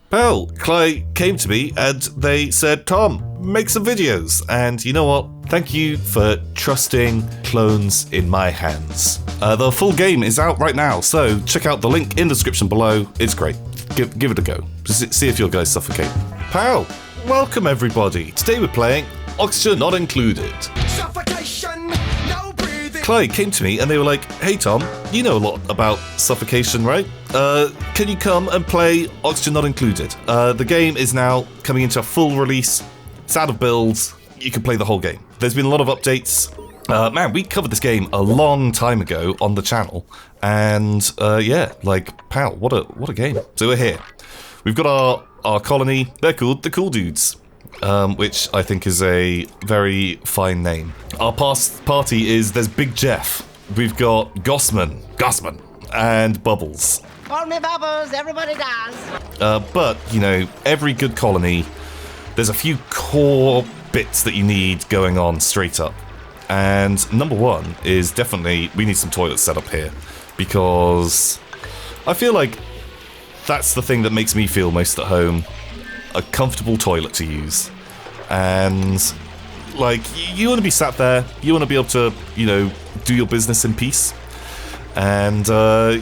Well, Clay came to me and they said, Tom, make some videos. And you know what? Thank you for trusting clones in my hands. The full game is out right now, so check out the link in the description below. It's great. Give it a go. See if your guys suffocate. Pal, welcome everybody. Today we're playing Oxygen Not Included. Suffocation, no breathing. Clay came to me and they were like, hey Tom, you know a lot about suffocation, right? Can you come and play Oxygen Not Included? The game is now coming into a full release. It's out of build. You can play the whole game. There's been a lot of updates. Man, we covered this game a long time ago on the channel. And yeah, like, pal, what a game. So we're here. We've got our colony. They're called the Cool Dudes. Which I think is a very fine name. Our past party is, there's Big Jeff. We've got Gossman, and Bubbles. Call me Bubbles, everybody does. But, you know, every good colony, there's a few core bits that you need going on straight up. And number one is definitely, we need some toilets set up here. Because I feel like that's the thing that makes me feel most at home. A comfortable toilet to use. And, like, you want to be sat there, you want to be able to, you know, do your business in peace. And,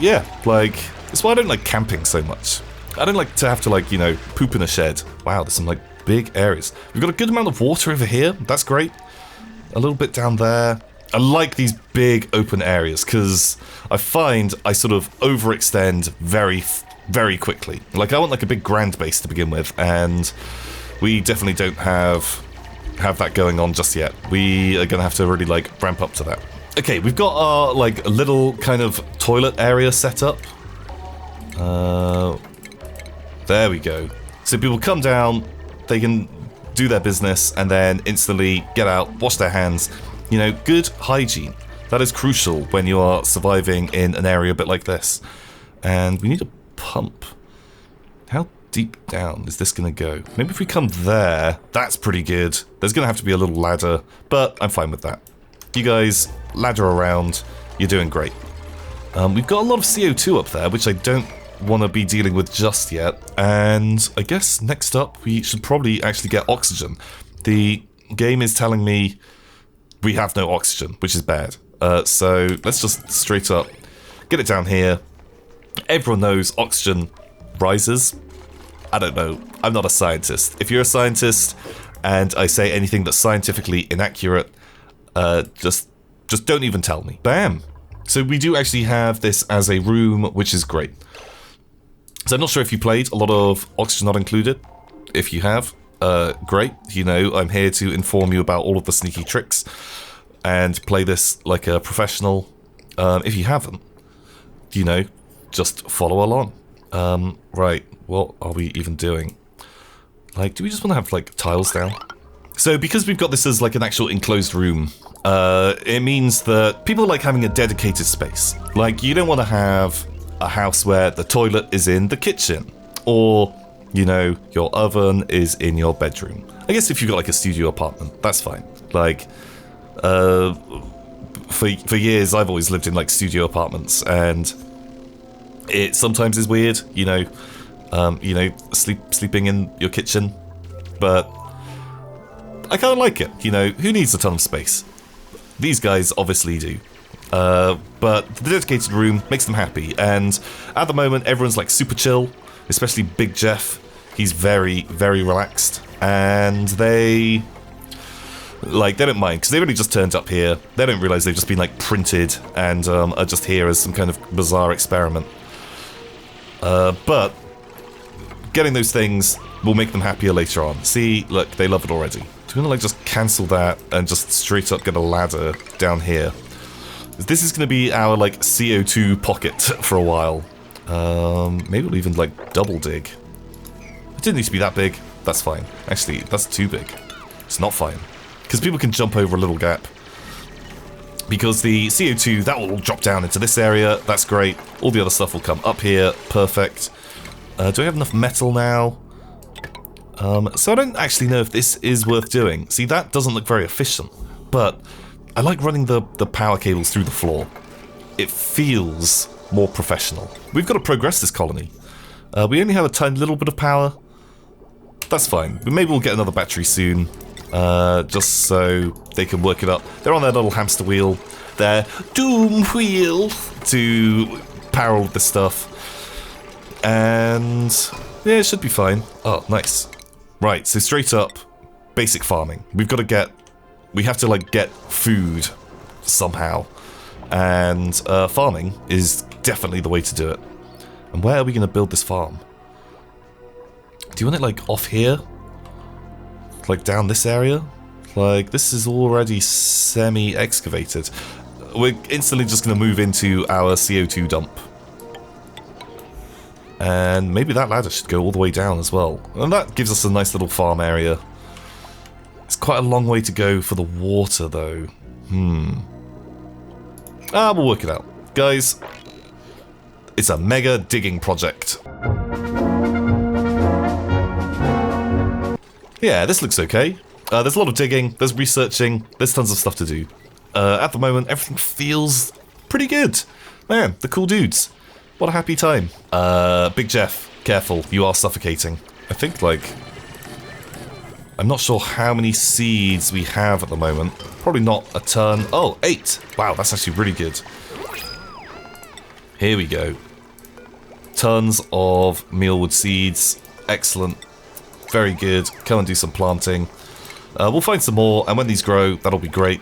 yeah, like, that's why I don't like camping so much. I don't like to have to, like, you know, poop in a shed. Wow, there's some, like, big areas. We've got a good amount of water over here. That's great. A little bit down there. I like these big open areas, because I find I sort of overextend very quickly. Like, I want like a big grand base to begin with, and we definitely don't have that going on just yet. We are gonna have to really like ramp up to that. Okay, we've got our like little kind of toilet area set up. There we go. So people come down, they can do their business, and then instantly get out, wash their hands. You know, good hygiene. That is crucial when you are surviving in an area a bit like this. And we need a pump. How deep down is this gonna go? Maybe if we come there, that's pretty good. There's gonna have to be a little ladder, but I'm fine with that. You guys, ladder around, you're doing great. We've got a lot of CO2 up there, which I don't want to be dealing with just yet. And I guess next up, we should probably actually get oxygen. The game is telling me we have no oxygen, which is bad. So let's just straight up get it down here. Everyone knows oxygen rises. I don't know. I'm not a scientist. If you're a scientist and I say anything that's scientifically inaccurate, just don't even tell me. Bam! So we do actually have this as a room, which is great. So I'm not sure if you played a lot of Oxygen Not Included. If you have, great. You know, I'm here to inform you about all of the sneaky tricks and play this like a professional. If you haven't, you know, just follow along. Right, what are we even doing? Like, do we just want to have, like, tiles down? So, because we've got this as, like, an actual enclosed room, it means that people like having a dedicated space. Like, you don't want to have a house where the toilet is in the kitchen, or, you know, your oven is in your bedroom. I guess if you've got, like, a studio apartment, that's fine. Like, for years, I've always lived in, like, studio apartments, and it sometimes is weird, you know, sleeping in your kitchen, but I kind of like it, you know, who needs a ton of space? These guys obviously do, but the dedicated room makes them happy, and at the moment everyone's like super chill, especially Big Jeff. He's very relaxed, and they don't mind, because they've only just turned up here. They don't realize they've just been like printed and are just here as some kind of bizarre experiment. But getting those things will make them happier later on. See, look, they love it already. So we're gonna like just cancel that and just straight up get a ladder down here. This is gonna be our like CO2 pocket for a while. Maybe we'll even like double dig. It didn't need to be that big. That's fine. Actually, that's too big. It's not fine. Because people can jump over a little gap. Because the CO2, that will all drop down into this area. That's great. All the other stuff will come up here. Perfect. Do I have enough metal now? So I don't actually know if this is worth doing. See, that doesn't look very efficient. But I like running the power cables through the floor. It feels more professional. We've got to progress this colony. We only have a tiny little bit of power. That's fine. Maybe we'll get another battery soon. Just so they can work it up. They're on their little hamster wheel. Their doom wheel to power all this stuff. And yeah, it should be fine. Oh, nice. Right, so straight up, basic farming. We have to like get food somehow. And farming is definitely the way to do it. And where are we going to build this farm? Do you want it like off here? Like down this area? Like this is already semi-excavated. We're instantly just going to move into our CO2 dump. And maybe that ladder should go all the way down as well. And that gives us a nice little farm area. It's quite a long way to go for the water though. We'll work it out. Guys, it's a mega digging project. Yeah, this looks okay. There's a lot of digging, there's researching, there's tons of stuff to do. At the moment, everything feels pretty good. Man, the cool dudes. What a happy time. Big Jeff, careful, you are suffocating. I think, like... I'm not sure how many seeds we have at the moment. Probably not a ton. Oh, 8! Wow, that's actually really good. Here we go. Tons of mealwood seeds. Excellent. Very good. Come and do some planting. We'll find some more, and when these grow, that'll be great.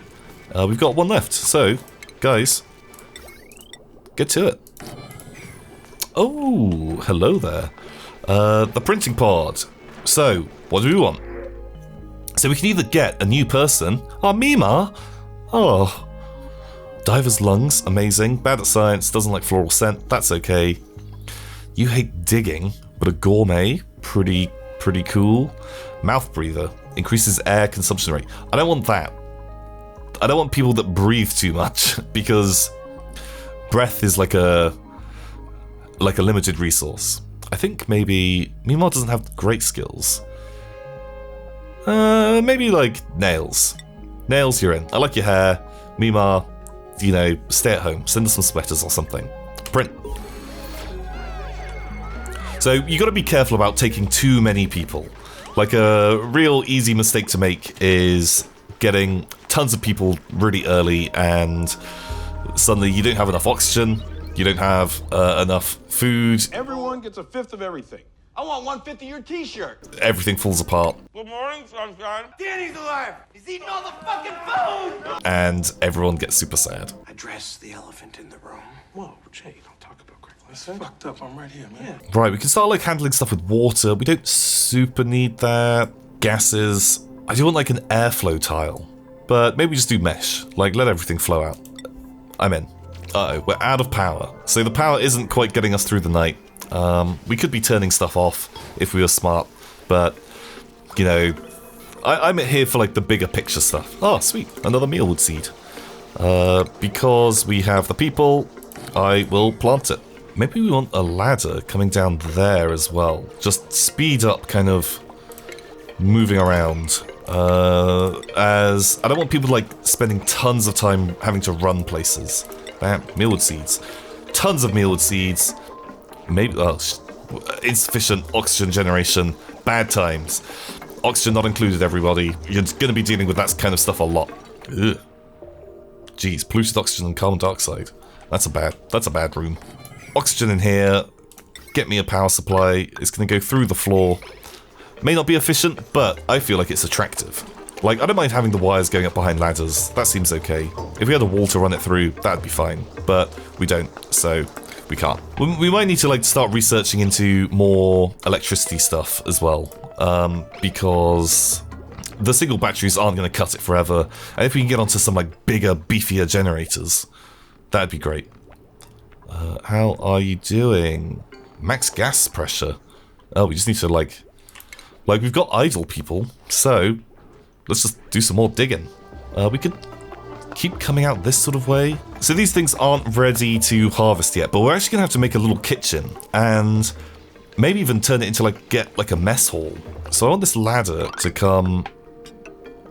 We've got one left, so, guys, get to it. Oh, hello there. The printing pod. So, what do we want? So we can either get a new person. Oh, Mima. Oh. Diver's lungs, amazing. Bad at science, doesn't like floral scent. That's okay. You hate digging, but a gourmet, pretty cool. Mouth breather, increases air consumption rate. I don't want that. I don't want people that breathe too much, because breath is like a limited resource. I think maybe Mima doesn't have great skills. Maybe like nails. Nails, you're in. I like your hair. Mima, you know, stay at home. Send us some sweaters or something. Print. So you got to be careful about taking too many people. Like a real easy mistake to make is getting tons of people really early and suddenly you don't have enough oxygen, you don't have enough food. Everyone gets a fifth of everything. I want 1/5 of your t-shirt. Everything falls apart. Good morning, sunshine. Danny's alive! He's eating all the fucking food! And everyone gets super sad. Address the elephant in the room. Whoa, Jay, don't talk about Greg. That's fucked up. I'm right here, man. Right, we can start like handling stuff with water. We don't super need that. Gases. I do want like an airflow tile. But maybe just do mesh. Like let everything flow out. I'm in. Uh-oh, we're out of power. So the power isn't quite getting us through the night. We could be turning stuff off if we were smart, but, you know, I'm here for, like, the bigger picture stuff. Oh, sweet, another mealwood seed. Because we have the people, I will plant it. Maybe we want a ladder coming down there as well. Just speed up kind of moving around. As I don't want people, like, spending tons of time having to run places. Bam, mealwood seeds. Tons of mealwood seeds. Maybe insufficient oxygen generation, bad times, oxygen not included. Everybody, you're going to be dealing with that kind of stuff a lot. Ugh. Jeez, polluted oxygen and carbon dioxide. That's a bad room. Oxygen in here. Get me a power supply. It's going to go through the floor. May not be efficient, but I feel like it's attractive. Like, I don't mind having the wires going up behind ladders. That seems okay. If we had a wall to run it through, that'd be fine. But we don't, so we can't. We might need to like start researching into more electricity stuff as well, because the single batteries aren't going to cut it forever. And if we can get onto some like bigger, beefier generators, that'd be great. How are you doing? Max gas pressure. Oh, we just need to like we've got idle people, so let's just do some more digging. We could keep coming out this sort of way. So these things aren't ready to harvest yet, but we're actually gonna have to make a little kitchen and maybe even turn it into get like a mess hall. So I want this ladder to come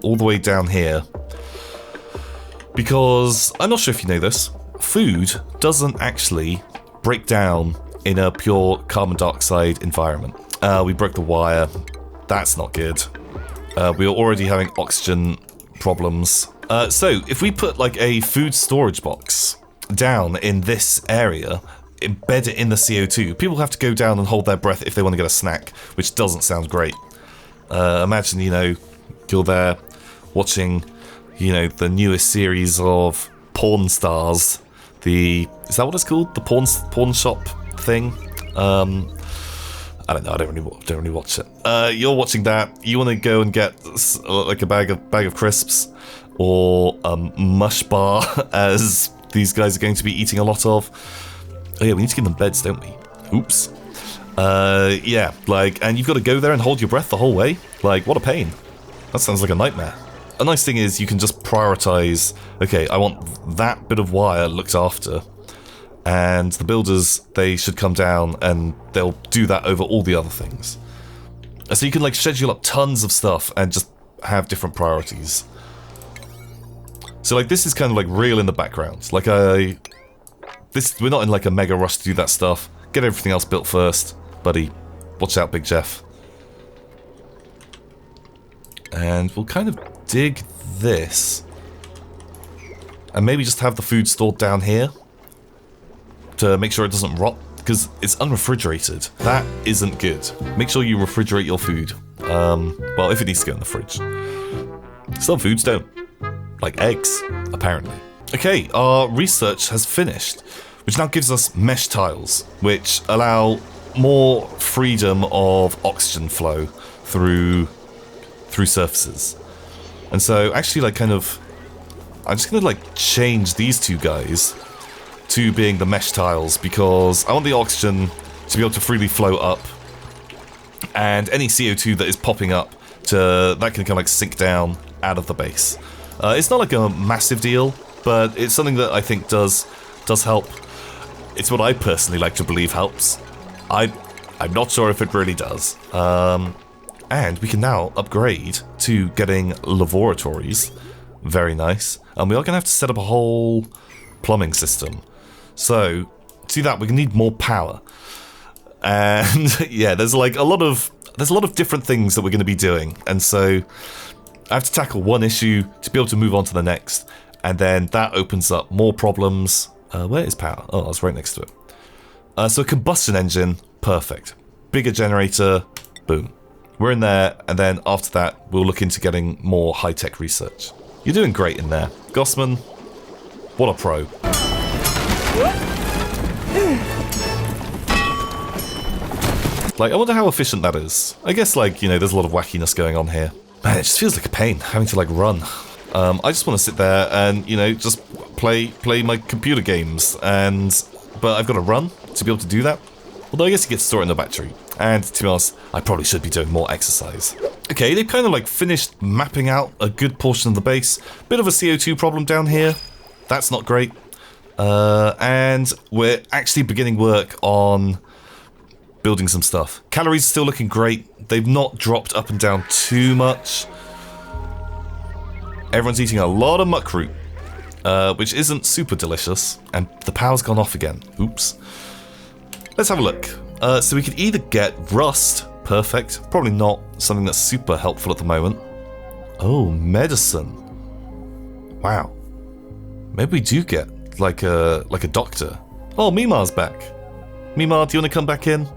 all the way down here, because I'm not sure if you know this, food doesn't actually break down in a pure carbon dioxide environment. We broke the wire. That's not good. We are already having oxygen problems. So if we put like a food storage box down in this area, embed it in the CO2, people have to go down and hold their breath if they want to get a snack, which doesn't sound great. Imagine, you know, you're there watching, you know, the newest series of porn stars. Is that what it's called? The porn shop thing? I don't know. I don't really watch it. You're watching that. You want to go and get like a bag of crisps or mush bar, as these guys are going to be eating a lot of. Oh yeah, we need to give them beds, don't we? Oops. Yeah, like, and you've got to go there and hold your breath the whole way. Like, what a pain. That sounds like a nightmare. A nice thing is you can just prioritize. Okay, I want that bit of wire looked after. And the builders, they should come down and they'll do that over all the other things. So you can like schedule up tons of stuff and just have different priorities. So like this is kind of like real in the background. Like we're not in like a mega rush to do that stuff. Get everything else built first, buddy. Watch out, Big Jeff. And we'll kind of dig this. And maybe just have the food stored down here to make sure it doesn't rot, because it's unrefrigerated. That isn't good. Make sure you refrigerate your food. Well, if it needs to go in the fridge. Some foods don't. Like eggs, apparently. Okay, our research has finished, which now gives us mesh tiles, which allow more freedom of oxygen flow through surfaces. And so, actually, like, kind of, I'm just gonna, like, change these two guys to being the mesh tiles, because I want the oxygen to be able to freely flow up, and any CO2 that is popping up that can kind of like sink down out of the base. It's not like a massive deal, but it's something that I think does help. It's what I personally like to believe helps. I'm not sure if it really does. And we can now upgrade to getting laboratories. Very nice. And we are going to have to set up a whole plumbing system. So, to do that, we're going to need more power. And yeah, there's like a lot of different things that we're going to be doing. And so, I have to tackle one issue to be able to move on to the next. And then that opens up more problems. Where is power? Oh, that's right next to it. So a combustion engine, perfect. Bigger generator, boom. We're in there, and then after that, we'll look into getting more high-tech research. You're doing great in there. Gossman, what a pro. Like, I wonder how efficient that is. I guess, like, you know, there's a lot of wackiness going on here. Man, it just feels like a pain, having to, like, run. I just want to sit there and, you know, just play my computer games, but I've got to run to be able to do that. Although I guess you get to store it in the battery. And to be honest, I probably should be doing more exercise. Okay, they've kind of like finished mapping out a good portion of the base. Bit of a CO2 problem down here. That's not great. And we're actually beginning work on building some stuff. Calories still looking great. They've not dropped up and down too much. Everyone's eating a lot of muck root, which isn't super delicious. And the power's gone off again. Oops. Let's have a look. So we could either get rust, perfect. Probably not something that's super helpful at the moment. Oh, medicine. Wow. Maybe we do get like a doctor. Oh, Mimar's back. Mimar, do you want to come back in?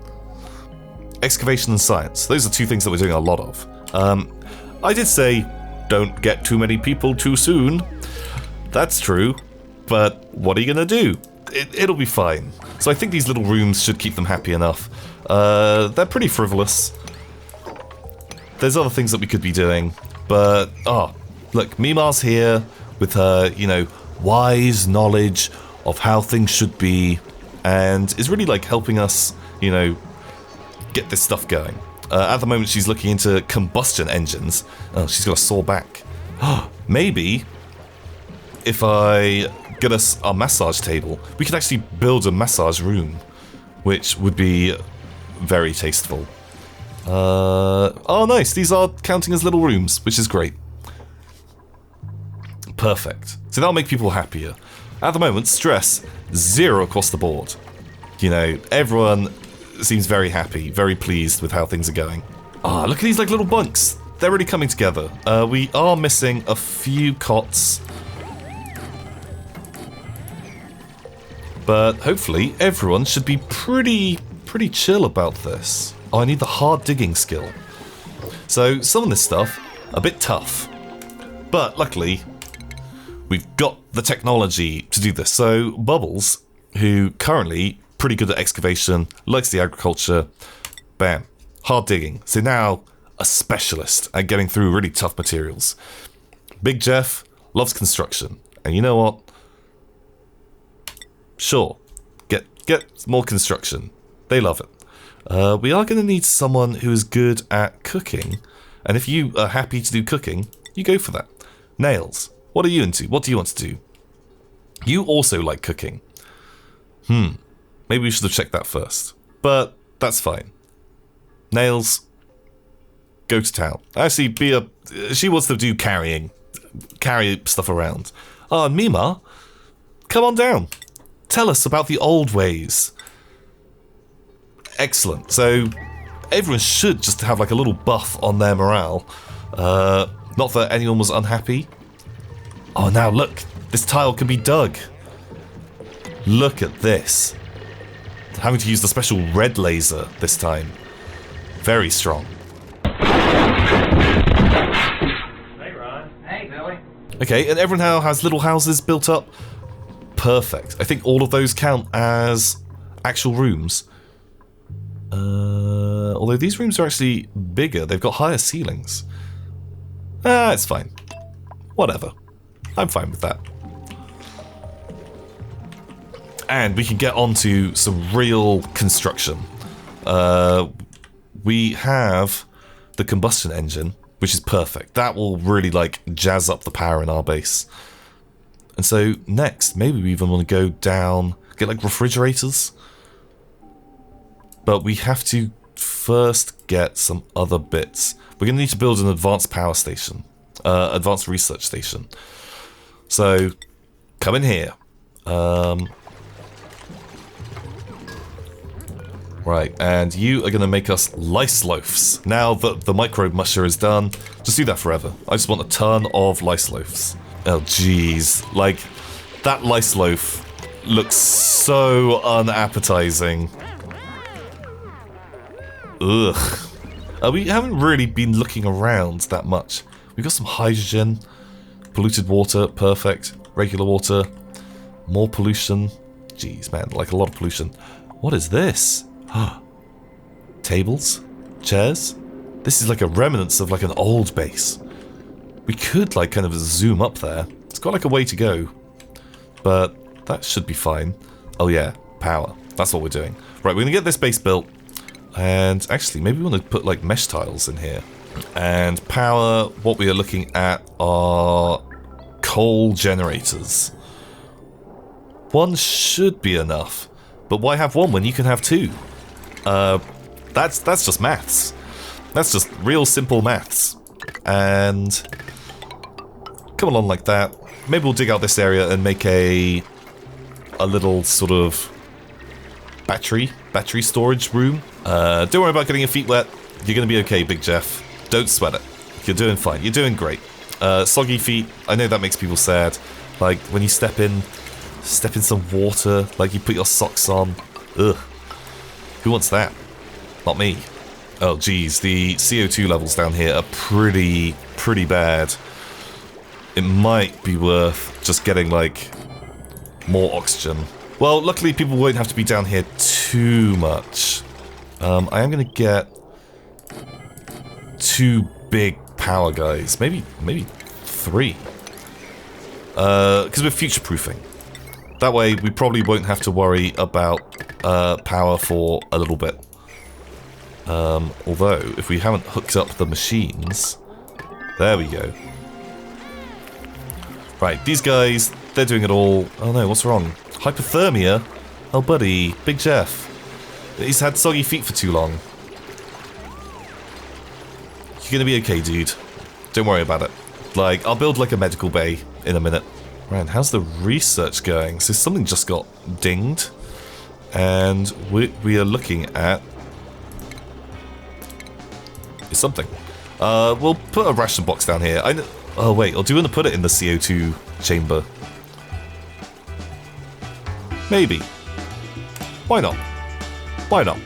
Excavation and science. Those are two things that we're doing a lot of. I did say, don't get too many people too soon. That's true. But what are you going to do? It'll be fine. So I think these little rooms should keep them happy enough. They're pretty frivolous. There's other things that we could be doing. But, look, Mimar's here with her, you know, wise knowledge of how things should be. And is really, like, helping us, you know, get this stuff going. At the moment, she's looking into combustion engines. Oh, she's got a sore back. Maybe if I get us our massage table, we could actually build a massage room, which would be very tasteful. Oh, nice. These are counting as little rooms, which is great. Perfect. So that'll make people happier. At the moment, stress, 0 across the board. You know, everyone seems very happy, very pleased with how things are going. Ah, look at these like little bunks. They're really coming together. We are missing a few cots. But hopefully everyone should be pretty chill about this. Oh, I need the hard digging skill. So some of this stuff, a bit tough. But luckily, we've got the technology to do this. So Bubbles, who currently pretty good at excavation, likes the agriculture, bam, hard digging. So now a specialist at getting through really tough materials. Big Jeff loves construction. And you know what? Sure, get more construction. They love it. We are going to need someone who is good at cooking. And if you are happy to do cooking, you go for that. Nails, what are you into? What do you want to do? You also like cooking. Maybe we should have checked that first. But that's fine. Nails, go to town. Actually, she wants to do carrying. Carry stuff around. Oh, and Mima, come on down. Tell us about the old ways. Excellent. So everyone should just have like a little buff on their morale. Not that anyone was unhappy. Oh, now look. This tile can be dug. Look at this. Having to use the special red laser this time. Very strong. Hey, Ron. Hey, Billy. Okay, and everyone now has little houses built up. Perfect. I think all of those count as actual rooms. Although these rooms are actually bigger. They've got higher ceilings. It's fine. Whatever. I'm fine with that. And we can get on to some real construction. We have the combustion engine, which is perfect. That will really like jazz up the power in our base. And so next, maybe we even want to go down, get like refrigerators. But we have to first get some other bits. We're going to need to build an advanced power station, advanced research station. So come in here. Right, and you are going to make us lice loafs. Now that the microbe musher is done, just do that forever. I just want a ton of lice loafs. Oh, jeez. Like, that lice loaf looks so unappetizing. Ugh. We haven't really been looking around that much. We've got some hydrogen, polluted water, perfect. Regular water, more pollution. Jeez, man, like a lot of pollution. What is this? Tables? Chairs? This is like a remnants of like an old base. We could like kind of zoom up there. It's got like a way to go. But that should be fine. Oh yeah, power. That's what we're doing. Right, we're gonna get this base built. And actually, maybe we want to put like mesh tiles in here. And power, what we are looking at are coal generators. One should be enough. But why have one when you can have two? That's just maths. That's just real simple maths. And come along like that. Maybe we'll dig out this area and make a little sort of battery storage room. Don't worry about getting your feet wet. You're gonna be okay, Big Jeff. Don't sweat it. You're doing fine. You're doing great. Soggy feet. I know that makes people sad. Like when you step in some water. Like you put your socks on. Ugh. Who wants that? Not me. Oh, geez. The CO2 levels down here are pretty bad. It might be worth just getting like more oxygen. Well, luckily people won't have to be down here too much. I am gonna get 2 big power guys, maybe 3, because we're future-proofing. That way, we probably won't have to worry about power for a little bit. Although, if we haven't hooked up the machines, there we go. Right, these guys, they're doing it all. Oh no, what's wrong? Hypothermia? Oh buddy, Big Jeff. He's had soggy feet for too long. You're gonna be okay, dude. Don't worry about it. Like, I'll build like a medical bay in a minute. Right, how's the research going? So something just got dinged. And we are looking at something. We'll put a ration box down here. Oh wait, or do you want to put it in the CO2 chamber? Maybe. Why not? Why not?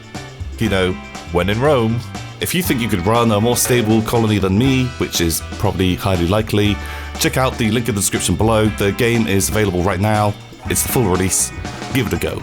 You know, when in Rome, if you think you could run a more stable colony than me, which is probably highly likely, check out the link in the description below. The game is available right now. It's the full release. Give it a go.